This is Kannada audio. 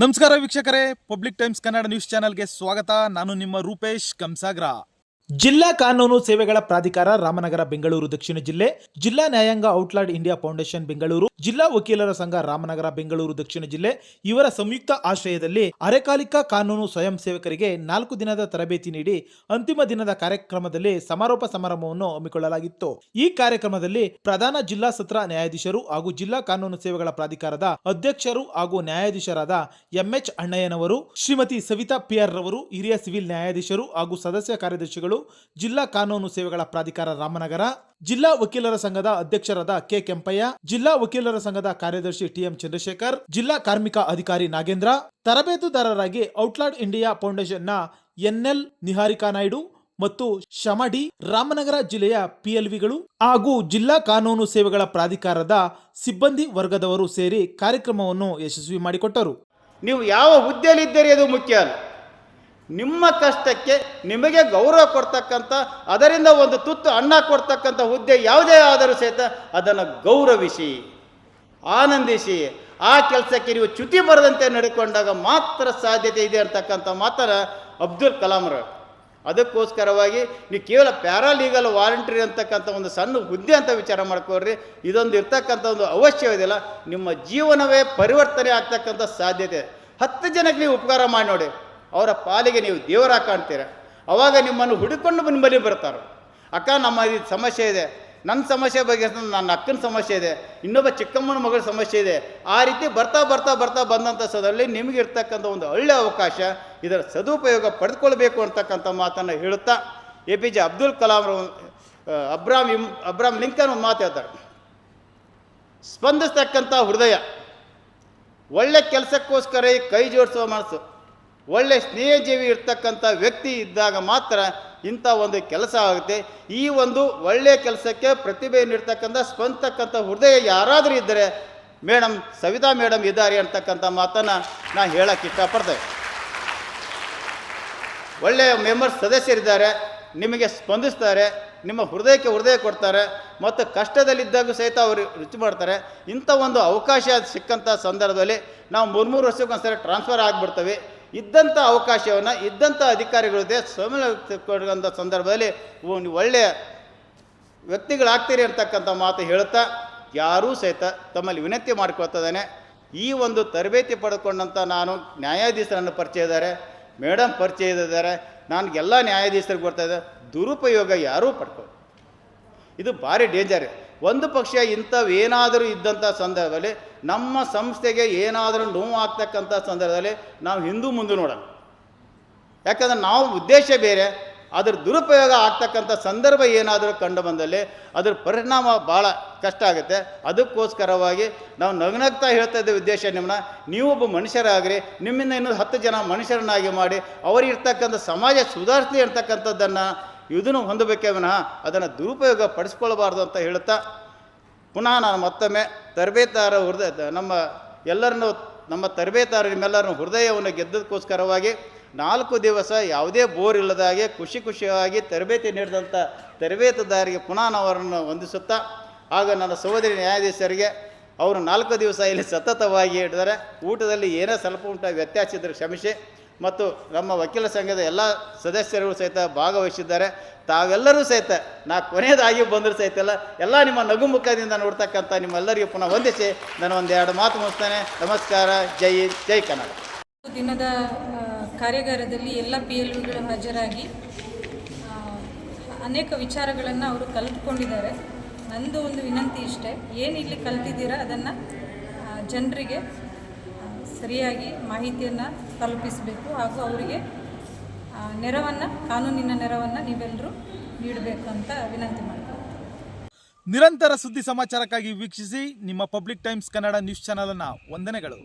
ನಮಸ್ಕಾರ ವೀಕ್ಷಕರೇ, ಪಬ್ಲಿಕ್ ಟೈಮ್ಸ್ ಕನ್ನಡ ನ್ಯೂಸ್ ಚಾನೆಲ್ಗೆ ಸ್ವಾಗತ. ನಾನು ನಿಮ್ಮ ರೂಪೇಶ್ ಕಂಸಾಗ್ರ. ಜಿಲ್ಲಾ ಕಾನೂನು ಸೇವೆಗಳ ಪ್ರಾಧಿಕಾರ ರಾಮನಗರ ಬೆಂಗಳೂರು ದಕ್ಷಿಣ ಜಿಲ್ಲೆ, ಜಿಲ್ಲಾ ನ್ಯಾಯಾಂಗ ಔಟ್ಲಾಡ್ ಇಂಡಿಯಾ ಫೌಂಡೇಶನ್ ಬೆಂಗಳೂರು, ಜಿಲ್ಲಾ ವಕೀಲರ ಸಂಘ ರಾಮನಗರ ಬೆಂಗಳೂರು ದಕ್ಷಿಣ ಜಿಲ್ಲೆ ಇವರ ಸಂಯುಕ್ತ ಆಶ್ರಯದಲ್ಲಿ ಅರೆಕಾಲಿಕ ಕಾನೂನು ಸ್ವಯಂ ಸೇವಕರಿಗೆ 4 ದಿನದ ತರಬೇತಿ ನೀಡಿ ಅಂತಿಮ ದಿನದ ಕಾರ್ಯಕ್ರಮದಲ್ಲಿ ಸಮಾರೋಪ ಸಮಾರಂಭವನ್ನು ಹಮ್ಮಿಕೊಳ್ಳಲಾಗಿತ್ತು. ಈ ಕಾರ್ಯಕ್ರಮದಲ್ಲಿ ಪ್ರಧಾನ ಜಿಲ್ಲಾ ಸತ್ರ ನ್ಯಾಯಾಧೀಶರು ಹಾಗೂ ಜಿಲ್ಲಾ ಕಾನೂನು ಸೇವೆಗಳ ಪ್ರಾಧಿಕಾರದ ಅಧ್ಯಕ್ಷರು ಹಾಗೂ ನ್ಯಾಯಾಧೀಶರಾದ ಎಂಎಚ್ ಅಣ್ಣಯ್ಯನವರು, ಶ್ರೀಮತಿ ಸವಿತಾ ಪಿಆರ್ ರವರು, ಹಿರಿಯ ಸಿವಿಲ್ ನ್ಯಾಯಾಧೀಶರು ಹಾಗೂ ಸದಸ್ಯ ಕಾರ್ಯದರ್ಶಿಗಳು, ಜಿಲ್ಲಾ ಕಾನೂನು ಸೇವೆಗಳ ಪ್ರಾಧಿಕಾರ ರಾಮನಗರ, ಜಿಲ್ಲಾ ವಕೀಲರ ಸಂಘದ ಅಧ್ಯಕ್ಷರಾದ ಕೆ ಕೆಂಪಯ್ಯ, ಜಿಲ್ಲಾ ವಕೀಲರ ಸಂಘದ ಕಾರ್ಯದರ್ಶಿ ಟಿಎಂ ಚಂದ್ರಶೇಖರ್, ಜಿಲ್ಲಾ ಕಾರ್ಮಿಕ ಅಧಿಕಾರಿ ನಾಗೇಂದ್ರ, ತರಬೇತುದಾರರಾಗಿ ಔಟ್ಲಾಡ್ ಇಂಡಿಯಾ ಫೌಂಡೇಶನ್ನ ಎನ್ಎಲ್ ನಿಹಾರಿಕಾ ನಾಯ್ಡು ಮತ್ತು ಶಮಡಿ, ರಾಮನಗರ ಜಿಲ್ಲೆಯ ಪಿಎಲ್ವಿಗಳು ಹಾಗೂ ಜಿಲ್ಲಾ ಕಾನೂನು ಸೇವೆಗಳ ಪ್ರಾಧಿಕಾರದ ಸಿಬ್ಬಂದಿ ವರ್ಗದವರು ಸೇರಿ ಕಾರ್ಯಕ್ರಮವನ್ನು ಯಶಸ್ವಿ ಮಾಡಿಕೊಟ್ಟರು. ನೀವು ಯಾವ ಹುದ್ದೆಯಲ್ಲಿದ್ದೀರಿ ಅದು ಮುಖ್ಯ ಅಲ್ಲ. ನಿಮ್ಮ ಕಷ್ಟಕ್ಕೆ ನಿಮಗೆ ಗೌರವ ಕೊಡ್ತಕ್ಕಂಥ, ಅದರಿಂದ ಒಂದು ತುತ್ತು ಅನ್ನ ಕೊಡ್ತಕ್ಕಂಥ ಹುದ್ದೆ ಯಾವುದೇ ಆದರೂ ಸಹಿತ ಅದನ್ನು ಗೌರವಿಸಿ, ಆನಂದಿಸಿ, ಆ ಕೆಲಸಕ್ಕೆ ನೀವು ಚ್ಯುತಿ ಬರದಂತೆ ನಡೆಕೊಂಡಾಗ ಮಾತ್ರ ಸಾಧ್ಯತೆ ಇದೆ ಅಂತಕ್ಕಂಥ ಮಾತನ್ನು ಅಬ್ದುಲ್ ಕಲಾಂರವರು. ಅದಕ್ಕೋಸ್ಕರವಾಗಿ ನೀವು ಕೇವಲ ಪ್ಯಾರಾಲೀಗಲ್ ವಾಲಂಟ್ರಿ ಅಂತಕ್ಕಂಥ ಒಂದು ಸಣ್ಣ ಹುದ್ದೆ ಅಂತ ವಿಚಾರ ಮಾಡ್ಕೊಳ್ರಿ. ಇದೊಂದು ಇರ್ತಕ್ಕಂಥ ಒಂದು ಅವಶ್ಯವಿದೆಯಲ್ಲ, ನಿಮ್ಮ ಜೀವನವೇ ಪರಿವರ್ತನೆ ಆಗ್ತಕ್ಕಂಥ ಸಾಧ್ಯತೆ. 10 ಜನಕ್ಕೆ ನೀವು ಉಪಕಾರ ಮಾಡಿ ನೋಡಿ, ಅವರ ಪಾಲಿಗೆ ನೀವು ದೇವರಾಗಿ ಕಾಣ್ತೀರ. ಅವಾಗ ನಿಮ್ಮನ್ನು ಹುಡುಕೊಂಡು ನಿಮ್ಮಲ್ಲಿ ಬರ್ತಾರೆ. ಅಕ್ಕ, ನಮ್ಮ ಈ ಸಮಸ್ಯೆ ಇದೆ, ನನ್ನ ಸಮಸ್ಯೆ ಬಗ್ಗೆ ನನ್ನ ಅಕ್ಕನ ಸಮಸ್ಯೆ ಇದೆ, ಇನ್ನೊಬ್ಬ ಚಿಕ್ಕಮ್ಮನ ಮಗಳ ಸಮಸ್ಯೆ ಇದೆ. ಆ ರೀತಿ ಬರ್ತಾ ಬರ್ತಾ ಬರ್ತಾ ಬಂದಂಥ ಸದರಲ್ಲಿ ನಿಮಗೆ ಇರ್ತಕ್ಕಂಥ ಒಂದು ಒಳ್ಳೆಯ ಅವಕಾಶ, ಇದರ ಸದುಪಯೋಗ ಪಡೆದುಕೊಳ್ಬೇಕು ಅಂತಕ್ಕಂಥ ಮಾತನ್ನು ಹೇಳುತ್ತಾ APJ ಅಬ್ದುಲ್ ಕಲಾಂ ಅಬ್ರಾಮ್ ಲಿಂಕನ್ ಒಂದು ಮಾತು ಹೇಳ್ತಾರೆ, ಸ್ಪಂದಿಸ್ತಕ್ಕಂಥ ಹೃದಯ, ಒಳ್ಳೆ ಕೆಲಸಕ್ಕೋಸ್ಕರ ಕೈ ಜೋಡಿಸುವ ಮನಸ್ಸು, ಒಳ್ಳೆ ಸ್ನೇಹಜೀವಿ ಇರ್ತಕ್ಕಂಥ ವ್ಯಕ್ತಿ ಇದ್ದಾಗ ಮಾತ್ರ ಇಂಥ ಒಂದು ಕೆಲಸ ಆಗುತ್ತೆ. ಈ ಒಂದು ಒಳ್ಳೆಯ ಕೆಲಸಕ್ಕೆ ಪ್ರತಿಭೆ ನೀಡ್ತಕ್ಕಂಥ ಸ್ಪಂದಿಸ್ತಕ್ಕಂಥ ಹೃದಯ ಯಾರಾದರೂ ಇದ್ದರೆ ಮೇಡಮ್ ಸವಿತಾ ಮೇಡಮ್ ಇದ್ದಾರೆ ಅಂತಕ್ಕಂಥ ಮಾತನ್ನು ನಾನು ಹೇಳೋಕ್ಕೆ ಇಷ್ಟಪಡ್ತೇವೆ. ಒಳ್ಳೆಯ ಮೆಂಬರ್ಸ್ ಸದಸ್ಯರಿದ್ದಾರೆ, ನಿಮಗೆ ಸ್ಪಂದಿಸ್ತಾರೆ, ನಿಮ್ಮ ಹೃದಯಕ್ಕೆ ಹೃದಯ ಕೊಡ್ತಾರೆ ಮತ್ತು ಕಷ್ಟದಲ್ಲಿದ್ದಾಗ ಸಹಿತ ಅವರು ರುಚಿ ಮಾಡ್ತಾರೆ. ಇಂಥ ಒಂದು ಅವಕಾಶ ಸಿಕ್ಕಂಥ ಸಂದರ್ಭದಲ್ಲಿ ನಾವು 3 ವರ್ಷಕ್ಕೊಂದ್ಸರಿ ಟ್ರಾನ್ಸ್ಫರ್ ಆಗಿಬಿಡ್ತೇವೆ. ಇದ್ದಂಥ ಅವಕಾಶವನ್ನು ಇದ್ದಂಥ ಅಧಿಕಾರಿಗಳದ್ದೇ ಕೊಡುವಂಥ ಸಂದರ್ಭದಲ್ಲಿ ಒಳ್ಳೆಯ ವ್ಯಕ್ತಿಗಳಾಗ್ತೀರಿ ಅಂತಕ್ಕಂಥ ಮಾತು ಹೇಳುತ್ತಾ ಯಾರೂ ಸಹಿತ ತಮ್ಮಲ್ಲಿ ವಿನಂತಿ ಮಾಡಿಕೊಳ್ತಿದ್ದಾನೆ. ಈ ಒಂದು ತರಬೇತಿ ಪಡೆದುಕೊಂಡಂಥ ನಾನು ನ್ಯಾಯಾಧೀಶರನ್ನು ಪರಿಚಯ ಇದ್ದಾರೆ, ಮೇಡಮ್ ಪರಿಚಯ ಇದ್ದಾರೆ, ನನಗೆಲ್ಲ ನ್ಯಾಯಾಧೀಶರಿಗೆ ಬರ್ತಾಯಿದೆ. ದುರುಪಯೋಗ ಯಾರೂ ಪಡ್ಕೊಳ್ಳಿ, ಇದು ಭಾರಿ ಡೇಂಜರ್. ಒಂದು ಪಕ್ಷ ಇಂಥವೇನಾದರೂ ಇದ್ದಂಥ ಸಂದರ್ಭದಲ್ಲಿ ನಮ್ಮ ಸಂಸ್ಥೆಗೆ ಏನಾದರೂ ನೋವು ಆಗ್ತಕ್ಕಂಥ ಸಂದರ್ಭದಲ್ಲಿ ನಾವು ಹಿಂದೂ ಮುಂದೆ ನೋಡೋಣ. ಯಾಕಂದರೆ ನಾವು ಉದ್ದೇಶ ಬೇರೆ, ಅದರ ದುರುಪಯೋಗ ಆಗ್ತಕ್ಕಂಥ ಸಂದರ್ಭ ಏನಾದರೂ ಕಂಡು ಬಂದಲ್ಲಿ ಅದರ ಪರಿಣಾಮ ಭಾಳ ಕಷ್ಟ ಆಗುತ್ತೆ. ಅದಕ್ಕೋಸ್ಕರವಾಗಿ ನಾವು ನಗ್ನಗ್ತಾ ಹೇಳ್ತಾ ಇದ್ದ ಉದ್ದೇಶ, ನಿಮ್ಮನ್ನ ನೀವೊಬ್ಬ ಮನುಷ್ಯರಾಗ್ರಿ, ನಿಮ್ಮಿಂದ ಇನ್ನೂ 10 ಜನ ಮನುಷ್ಯರನ್ನಾಗಿ ಮಾಡಿ ಅವರಿರ್ತಕ್ಕಂಥ ಸಮಾಜ ಸುಧಾರಿಸಲಿ ಅಂತಕ್ಕಂಥದ್ದನ್ನು ಇದನ್ನು ಹೊಂದಬೇಕೇ ವಿನಃ ಅದನ್ನು ದುರುಪಯೋಗ ಪಡಿಸ್ಕೊಳ್ಬಾರ್ದು ಅಂತ ಹೇಳುತ್ತಾ ಪುನಃ ನಾನು ಮತ್ತೊಮ್ಮೆ ತರಬೇತಾರ ನಮ್ಮ ತರಬೇತಾರ ನಿಮ್ಮೆಲ್ಲರನ್ನು ಹೃದಯವನ್ನು ಗೆದ್ದದಕ್ಕೋಸ್ಕರವಾಗಿ 4 ದಿವಸ ಯಾವುದೇ ಬೋರ್ ಇಲ್ಲದಾಗೆ ಖುಷಿಯಾಗಿ ತರಬೇತಿ ನೀಡಿದಂಥ ತರಬೇತುದಾರರಿಗೆ ಪುನಃ ನಾವು ಅವರನ್ನು ವಂದಿಸುತ್ತಾ, ಆಗ ನನ್ನ ಸಹೋದರಿ ನ್ಯಾಯಾಧೀಶರಿಗೆ ಅವರು 4 ದಿವಸ ಇಲ್ಲಿ ಸತತವಾಗಿ ಹಿಡಿದರೆ ಊಟದಲ್ಲಿ ಏನೇ ಸ್ವಲ್ಪ ವ್ಯತ್ಯಾಸ ಇದ್ದರೆ ಕ್ಷಮಿಸಿ, ಮತ್ತು ನಮ್ಮ ವಕೀಲ ಸಂಘದ ಎಲ್ಲ ಸದಸ್ಯರು ಸಹಿತ ಭಾಗವಹಿಸಿದ್ದಾರೆ. ತಾವೆಲ್ಲರೂ ಸಹಿತ ನಾ ಕೊನೆಯದಾಗಿ ಬಂದರೂ ಸಹಿತ ಎಲ್ಲ ನಿಮ್ಮ ನಗುಮುಖದಿಂದ ನೋಡ್ತಕ್ಕಂಥ ನಿಮ್ಮೆಲ್ಲರಿಗೂ ಪುನಃ ವಂದಿಸಿ ನಾನು 1-2 ಮಾತು ಮುಗಿಸ್ತೇನೆ. ನಮಸ್ಕಾರ. ಜೈ ಕನ್ನಡ. ದಿನದ ಕಾರ್ಯಾಗಾರದಲ್ಲಿ ಎಲ್ಲ PLVಗಳು ಹಾಜರಾಗಿ ಅನೇಕ ವಿಚಾರಗಳನ್ನು ಅವರು ಕಲಿತ್ಕೊಂಡಿದ್ದಾರೆ. ನಂದು ಒಂದು ವಿನಂತಿ ಇಷ್ಟೇ, ಏನು ಇಲ್ಲಿ ಕಲ್ತಿದ್ದೀರಾ ಅದನ್ನು ಜನರಿಗೆ ಸರಿಯಾಗಿ ಮಾಹಿತಿಯನ್ನು ತಲುಪಿಸಬೇಕು ಹಾಗೂ ಅವರಿಗೆ ಕಾನೂನಿನ ನೆರವನ್ನು ನೀವೆಲ್ಲರೂ ನೀಡಬೇಕು ಅಂತ ವಿನಂತಿ ಮಾಡ್ತೀನಿ. ನಿರಂತರ ಸುದ್ದಿ ಸಮಾಚಾರಕ್ಕಾಗಿ ವೀಕ್ಷಿಸಿ ನಿಮ್ಮ public times Kannada news channel ಅನ್ನು. ವಂದನೆಗಳು.